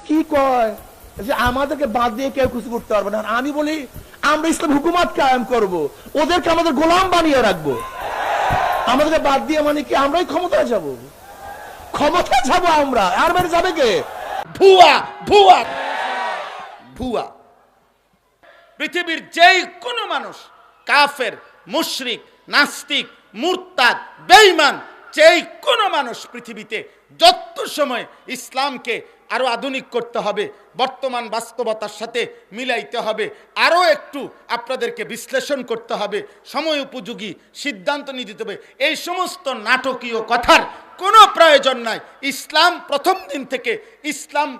কি কয় যে আমাদেরকে বাদ দিয়ে কেউ কিছু করতে পারবে না। আমি বলি আমরা ইসলাম হুকুমত কায়েম করব, ওদেরকে আমাদের গোলাম বানিয়ে রাখবো। আমাদেরকে বাদ দিয়ে মানে কি আমরাই ক্ষমতায় যাব? ক্ষমতায় যাব আমরা, আর মেরে যাবে কে? ভুয়া ভুয়া ভুয়া। পৃথিবীর যেই কোনো মানুষ, কাফের, মুশরিক, নাস্তিক, মুরতাদ, বেঈমান, যেই কোনো মানুষ পৃথিবীতে যত সময় ইসলামকে আরো আধুনিক করতে হবে, বর্তমান বাস্তবতার সাথে মিলাইতে হবে, আরো একটু আপনাদেরকে বিশ্লেষণ করতে হবে, সময় উপযোগী সিদ্ধান্ত নিতে হবে, এই সমস্ত নাটকীয় কথার কোনো প্রয়োজন নাই। ইসলাম প্রথম দিন থেকে ইসলাম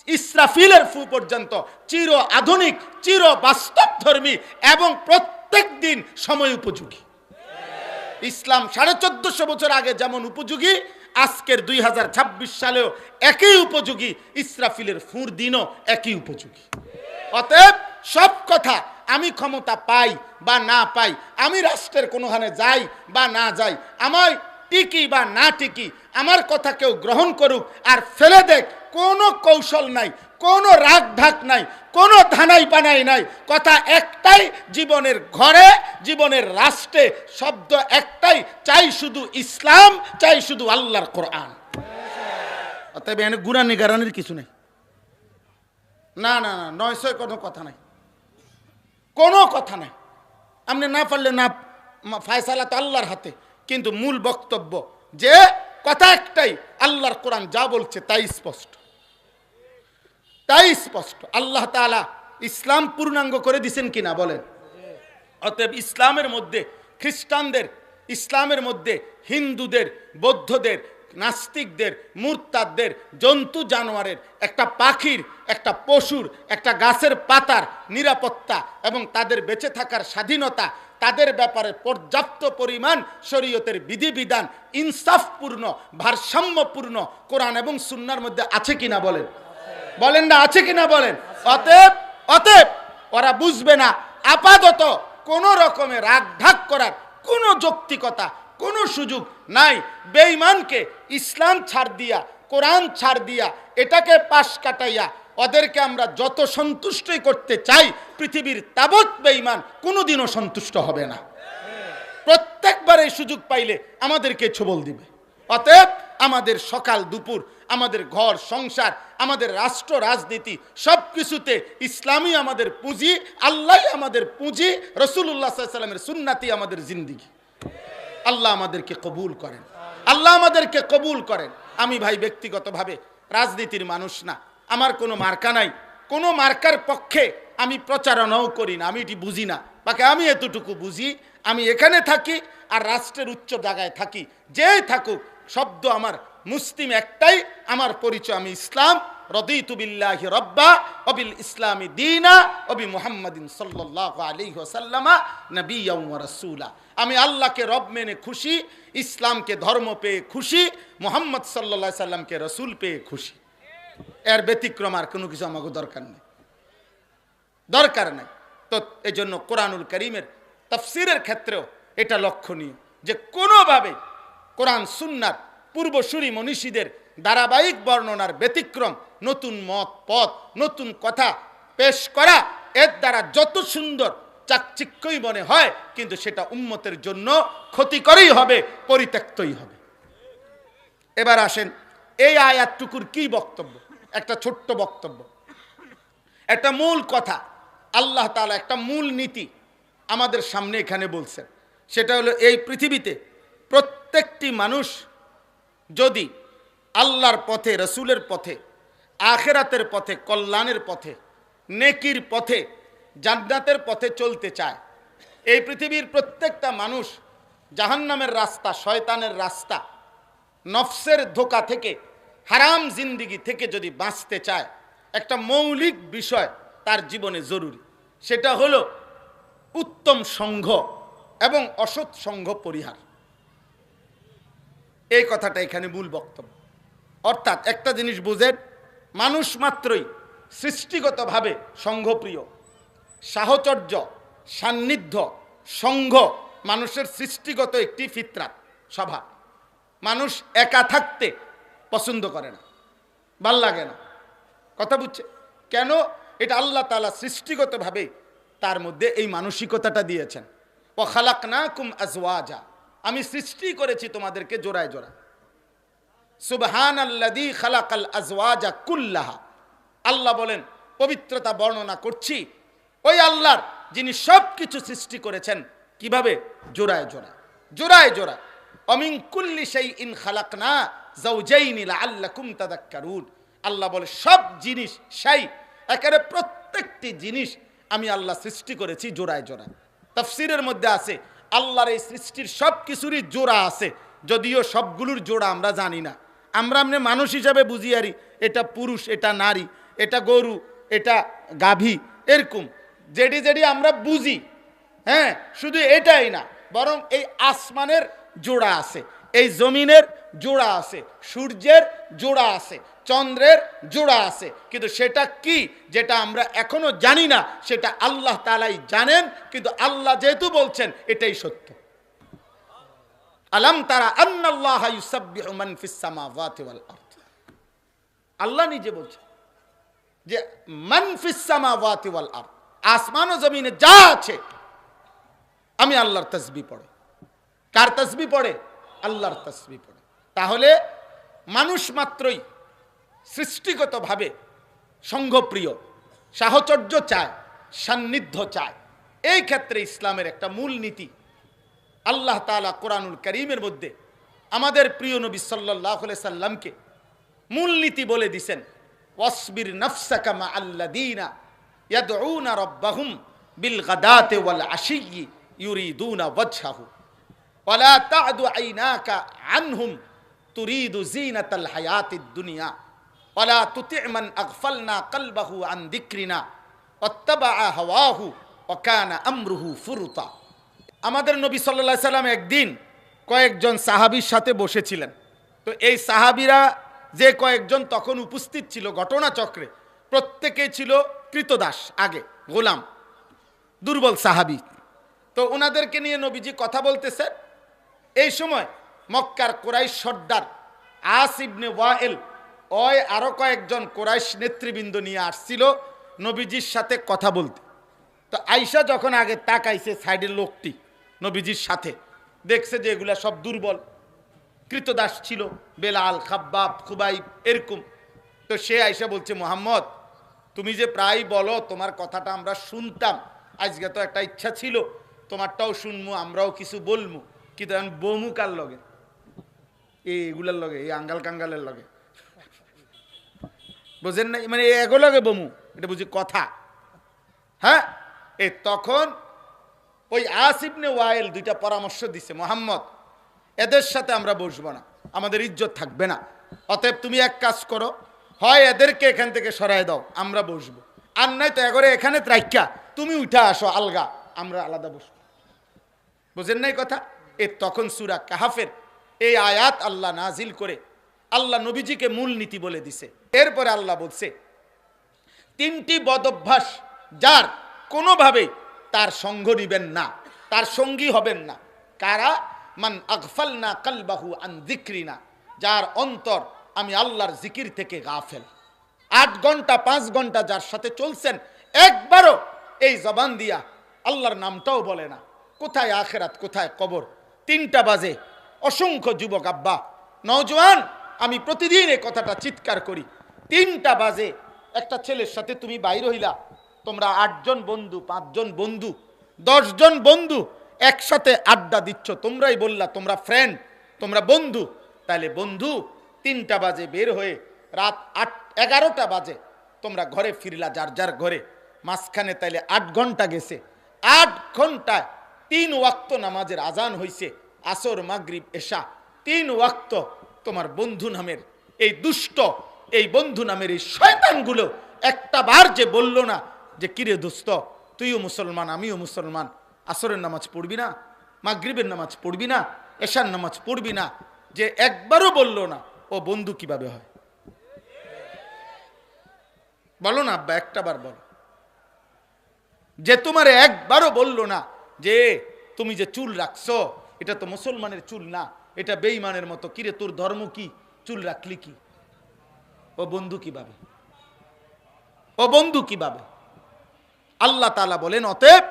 ইসরাফিলের ফু পর্যন্ত চির আধুনিক, চির বাস্তবধর্মী এবং প্রত্যেক দিন সময় উপযোগী। ইসলাম 1450 বছর আগে যেমন উপযোগী, আজকের 2026 সালেও একই উপযোগী। ইসরাফিলের ফুর দিনও একই উপযোগী। অতএব সব কথা আমি ক্ষমতা পাই বা না পাই, আমি রাষ্ট্রের কোনোখানে যাই বা না যাই, আমার টিকি বা না টিকি, আমার কথা কেউ গ্রহণ করুক আর ফেলে দেখ, কোনো কৌশল নাই, কোনো রাগ ঢাক নাই, কোনো ধানাই পানাই নাই। কথা একটাই, জীবনের ঘরে, জীবনের রাষ্ট্রে শব্দ একটাই, চাই শুধু ইসলাম, চাই শুধু আল্লাহর কোরআন। অতএব এখানে গুড়া নিগারানির কিছু নেই। না না না, নয়শয় কোনো কথা নাই, কোনো কথা নাই। আপনি না পারলে না, ফায়সালা তো আল্লাহর হাতে, কিন্তু মূল বক্তব্য যে কথা একটাই, আল্লাহর কোরআন যা বলছে তাই স্পষ্ট, তাই স্পষ্ট। আল্লাহ তাআলা ইসলাম পূর্ণাঙ্গ করে দিয়েছেন কিনা বলেন? অতএব ইসলামের মধ্যে খ্রিস্টানদের, ইসলামের মধ্যে হিন্দুদের, বৌদ্ধদের, নাস্তিকদের, মুরতাদদের, জন্তু জানোয়ারের, একটা পাখির, একটা পশুর, একটা গাছের পাতার নিরাপত্তা এবং তাদের বেঁচে থাকার স্বাধীনতা, তাদের ব্যাপারে পর্যাপ্ত পরিমাণ শরীয়তের বিধিবিধান ইনসাফপূর্ণ, ভারসাম্যপূর্ণ কোরআন এবং সুন্নাহর মধ্যে আছে কিনা বলেন? বলেন না, আছে কিনা বলেন? অতএব অতএব ওরা বুঝবে না। আপাতত কোন রকমের রাগ ঢাক করার কোনো যৌক্তিকতা, কোনো সুযোগ নাই। বেঈমানকে ইসলাম ছাড় দিয়া, কোরআন ছাড় দিয়া, এটাকে পাশ কাটাইয়া ওদেরকে আমরা যত সন্তুষ্টই করতে চাই, পৃথিবীর তাবৎ বেঈমান কোনোদিনও সন্তুষ্ট হবে না। প্রত্যেকবার এই সুযোগ পাইলে আমাদেরকে ছোবল দিবে। অতএব আমাদের সকাল দুপুর, আমাদের ঘর সংসার, আমাদের রাষ্ট্র রাজনীতি সব কিছুতে ইসলামই আমাদের পুঁজি, আল্লাহ আমাদের পুঁজি, রাসূলুল্লাহ সাল্লাল্লাহু আলাইহি ওয়াসাল্লামের সুন্নাতই আমাদের জিন্দেগি। আল্লাহ আমাদেরকে কবুল করেন, আল্লাহ আমাদেরকে কবুল করেন। আমি ভাই ব্যক্তিগতভাবে রাজনীতির মানুষ না, আমার কোনো মার্কা নাই, কোনো মার্কার পক্ষে আমি প্রচারণাও করি না, আমি এটি বুঝি না। বাকি আমি এতটুকু বুঝি, আমি এখানে থাকি আর রাষ্ট্রের উচ্চ জায়গায় থাকি, যেই থাকুক শব্দ আমার মুসলিম একটাই, আমার পরিচয় আমি ইসলাম। রাদিতু বিল্লাহি রাব্বা ওয়া বিল ইসলামি দীনা ওয়া বি মুহাম্মাদিন সাল্লাল্লাহু আলাইহি ওয়াসাল্লাম নবিয়্যান ওয়া রাসূলা। আমি আল্লাহকে রব মেনে খুশি, ইসলামকে ধর্ম পেয়ে খুশি, মুহাম্মদ সাল্লাল্লাহু আলাইহি সাল্লামকে রাসূল পেয়ে খুশি। এর ব্যতিক্রম আর কোনো কিছু আমাকে দরকার নেই, দরকার নেই। তো এই জন্য কোরআনুল কারীমের তাফসীরের ক্ষেত্রেও এটা লক্ষণীয় যে কোনোভাবে কোরআন সুন্নাহর পূর্বসূরি মনীষীদের ধারাবাহিক বর্ণনার ব্যতিক্রম, নতুন মত পথ, নতুন কথা পেশ করা, এর দ্বারা যত সুন্দর চাকচিক্যই মনে হয়, কিন্তু সেটা উম্মতের জন্য ক্ষতিকরই হবে, পরিত্যক্তই হবে। এবার আসেন এই আয়াতটুকুর কি বক্তব্য। একটা ছোট্ট বক্তব্য, একটা মূল কথা। আল্লাহ তাআলা একটা মূল নীতি আমাদের সামনে এখানে বলছেন, সেটা হলো এই পৃথিবীতে প্রত্যেকটি মানুষ যদি আল্লাহর পথে, রসুলের পথে, আখিরাতের পথে, কল্যাণের পথে, নেকির পথে, জান্নাতের পথে চলতে চায়, এই পৃথিবীর প্রত্যেকটা মানুষ জাহান্নামের রাস্তা, শয়তানের রাস্তা, নফসের ধোঁকা থেকে, হারাম জিন্দিগি থেকে যদি বাঁচতে চায়, একটা মৌলিক বিষয় তার জীবনে জরুরি। সেটা হলো উত্তম সংঘ এবং অসৎ সংঘ পরিহার। এই কথাটা এখানে মূল বক্তব্য। অর্থাৎ একটা জিনিস বুঝেন, মানুষ মাত্রই সৃষ্টিগতভাবে সংঘপ্রিয়। সাহচর্য, সান্নিধ্য, সংঘ মানুষের সৃষ্টিগত একটি ফিতরাত, স্বভাব। মানুষ একা থাকতে পছন্দ করে না, ভাল লাগে না। কথা বুঝছে? কেন? এটা আল্লাহ তাআলা সৃষ্টিগতভাবে তার মধ্যে এই মানসিকতাটা দিয়েছেন। ওয়া খালাকনাকুম আজওয়াজা, আমি সৃষ্টি করেছি তোমাদেরকে জোড়ায় জোড়া। সুবহানাল্লাযী খালাকাল আজওয়াজা কুল্লাহা, আল্লাহ বলেন পবিত্রতা বর্ণনা করছি ওই আল্লাহর যিনি সব কিছু সৃষ্টি করেছেন। কিভাবে? জোড়ায় জোড়া, জোড়ায় জোড়া। অমিন কুল্লি শাইইন খালাকনা যাওজাইনি লাআল্লাকুম তাযাক্কারুন, আল্লাহ বলে সব জিনিস শাই, একেবারে প্রত্যেকটি জিনিস আমি আল্লাহ সৃষ্টি করেছি জোড়ায় জোড়া। তাফসীরের মধ্যে আছে আল্লাহর এই সৃষ্টির সব কিছুরই জোড়া আছে, যদিও সবগুলোর জোড়া আমরা জানি না। আমরা মানুষ হিসাবে বুঝি আরি এটা পুরুষ, এটা নারী, এটা গরু, এটা গাভী, এরকম যেটি যেটি আমরা বুঝি। হ্যাঁ, শুধু এটাই না, বরং এই আসমানের জোড়া আছে, এই জমিনের জোড়া আছে, সূর্যের জোড়া আছে, চন্দ্রের জোড়া আছে। কিন্তু সেটা কি, যেটা আমরা এখনো জানি না, সেটা আল্লাহ তাআলাই জানেন। কিন্তু আল্লাহ যেহেতু বলছেন এটাই সত্য। আলাম তারা আন্নাল্লাহা ইউসাব্বিহু মান ফিস সামাওয়াতি ওয়াল আরদ, আল্লাহ নিজে বলছেন যে মান ফিস সামাওয়াতি ওয়াল আরদ, আসমান ও জমিনে যা আছে আমি আল্লাহর তাসবিহ পড়ে। কার তাসবিহ পড়ে? আল্লাহর তাসবিহ পড়ে। তাহলে মানুষ মাত্রই সৃষ্টিগতভাবে সংঘপ্রিয়, সাহচর্য চায়, সান্নিধ্য চায়। এই ক্ষেত্রে ইসলামের একটা মূল নীতি আল্লাহ তাআলা কোরআনুল কারীমের মধ্যে আমাদের প্রিয় নবী সাল্লাল্লাহু আলাইহি সাল্লামকে মূল নীতি বলে দিয়েছেন। ওয়াসবির নাফসাকা মা আল্লাযীনা ইয়াদউনা রাব্বাহুম বিল গাদাতি ওয়াল আশিয়্যি ইউরিদুনা ওয়াজহাহু ওয়ালা তা'দু আইনাকা আনহুম তুরিদু যিনাতাল হায়াতিদ দুনিয়া ওয়ালা তুতি' মান আগফালনা কলবাহু আন যিকরিনা ওয়াত্তাবা'a হাওয়াহু ওয়া কানা আমরুহু ফুরুতা। আমাদের নবী সাল্লাল্লাহু আলাইহি সাল্লাম একদিন কয়েকজন সাহাবীর সাথে বসেছিলেন। তো এই সাহাবীরা যে কয়েকজন তখন উপস্থিত ছিল ঘটনাচক্রে, প্রত্যেকেই ছিল কৃতদাস, আগে গোলাম, দুর্বল সাহাবী। তো ওনাদেরকে নিয়ে নবীজি কথা বলতেছেন। এই সময় মক্কার কুরাইশ সর্দার আস ইবনে ওয়াইল ওই আরো কয়েকজন কুরাইশ নেতৃবৃন্দ নিয়ে আসছিল নবীজির সাথে কথা বলতে। তো আয়েশা যখন আগে তাকাইছে, সাইডের লোকটি নবীজির সাথে দেখছে যে এগুলা সব দুর্বল কৃতদাস ছিল, বেলাল, খাব্বাব, খুবাইব, এরকম। তো সে আয়েশা বলছে, মুহাম্মদ তুমি যে প্রায় বলো তোমার কথাটা আমরা শুনতাম, আজকে তো একটা ইচ্ছা ছিল তোমারটাও শুনবো, আমরাও কিছু বলবো, কিন্তু এখন বমু কার লগে? এইগুলার লগে, এই আঙ্গাল কাঙ্গালের লগে, বুঝেন না? মানে এগো লগে বমু, এটা বুঝি কথা? হ্যাঁ, এই তখন ওই আস ইবনে ওয়াইল দুইটা পরামর্শ দিছে, মুহাম্মদ এদের সাথে আমরা বসবো না, আমাদের ইজ্জত থাকবে না। অতএব তুমি এক কাজ করো, হয় এদেরকে এখান থেকে সরায় দাও, আমরা বসবো, আর নাই তো এগরে এখানে রাইখা তুমি উঠা আসো আলগা, আমরা আলাদা বসবো। বুঝেন নাই কথা? তখন সূরা কাহাফের এই আয়াত আল্লাহ নাজিল করে আল্লাহ নবীজিকে মূল নীতি বলে দিছে। এরপরে আল্লাহ বলছে তিনটি বদ অভ্যাস যার কোনোভাবেই তার সঙ্গ নিবেন না, তার সঙ্গী হবেন না। কারা? মান আগফালনা কলবাহু আন যিকরিনা, যার অন্তর আমি আল্লাহর জিকির থেকে গাফেল। 8 ঘন্টা 5 ঘন্টা যার সাথে চলছেন, একবারও এই জবান দিয়া আল্লাহর নামটাও বলে না। কোথায় আখিরাত, কোথায় কবর? 3টা বাজে অসংখ্য যুবক, আব্বা নওজোয়ান, আমি প্রতিদিন এই কথাটা চিৎকার করি, 3টা বাজে একটা ছেলের সাথে তুমি বাইর হইলা, তোমরা 8 জন বন্ধু, 5 জন বন্ধু, 10 জন বন্ধু একসাথে আড্ডা দিচ্ছ, তোমরাই বললা তোমরা ফ্রেন্ড, তোমরা বন্ধু। তাহলে বন্ধু 3টা বাজে বের হয়ে রাত 11টা বাজে তোমরা ঘরে ফিরলা, যার যার ঘরে, মাঝখানে তাইলে 8 ঘন্টা গেছে। 8 ঘন্টায় 3 ওয়াক্ত নামাজের আজান হইছে, আসর, মাগরিব, এশা, 3 ওয়াক্ত তোমার বন্ধু নামের এই দুষ্ট, এই বন্ধু নামের এই শয়তানগুলো একটা বার যে বলল না যে কিরে দোস্ত তুইও মুসলমান আমিও মুসলমান, আসরের নামাজ পড়বি না, মাগরিবের নামাজ পড়বি না, এশার নামাজ পড়বি না, যে একবারও বলল না, ও বন্ধু কিভাবে হয়? বলো না আব্বা, একটা বার বলো। যে তোমার একবারও বললো না যে তুমি যে চুল রাখছো এটা তো মুসলমানের চুল না, এটা বেঈমানের মতো, কিরে তোর ধর্ম কি, চুল রাখলি কি? ও বন্ধু কিভাবে? ও বন্ধু কিভাবে? আল্লাহ তাআলা বলেন, অতএব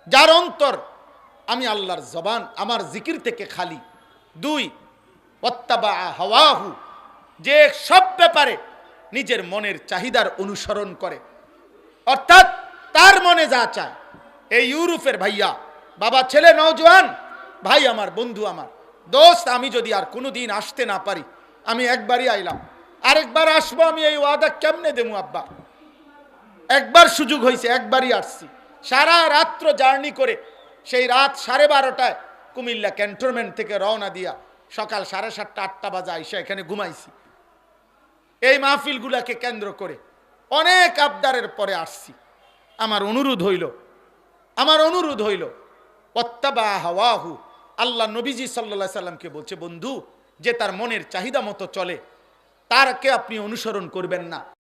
যার অন্তর আমি আল্লাহর জবান আমার জিকির থেকে খালি। 2 ওয়াত্তাবা হাওয়াহু, যে সব ব্যাপারে নিজের মনের চাহিদার অনুসরণ করে, অর্থাৎ তার মনে যা চায়। এই ইউরোপের ভাইয়া, বাবা, ছেলে, নওজোয়ান ভাই আমার, বন্ধু আমার, দোস্ত, আমি যদি আর কোনোদিন আসতে না পারি, আমি একবারই আইলাম, আরেকবার আসবো, আমি এই ওয়াদা কেমনে দেবো আব্বা? একবার সুযোগ হয়েছে, একবারই আসছি। সারা রাত্র জার্নি করে সেই রাত 12:30টায় কুমিল্লা ক্যান্টনমেন্ট থেকে রওনা দিয়া সকাল 7:30 8টা বাজে আইসা এখানে ঘুমাইছি। এই মাহফিলগুলাকে কেন্দ্র করে অনেক আবদারের পরে আসছি। আমার অনুরোধ হইল ওয়াত্তাবা হাওয়াহু, আল্লাহ নবীজি সাল্লাল্লাহু আলাইহি সাল্লামকে বলছে, বন্ধু, যে তার মনের চাহিদা মতো চলে তারকে আপনি অনুসরণ করবেন না।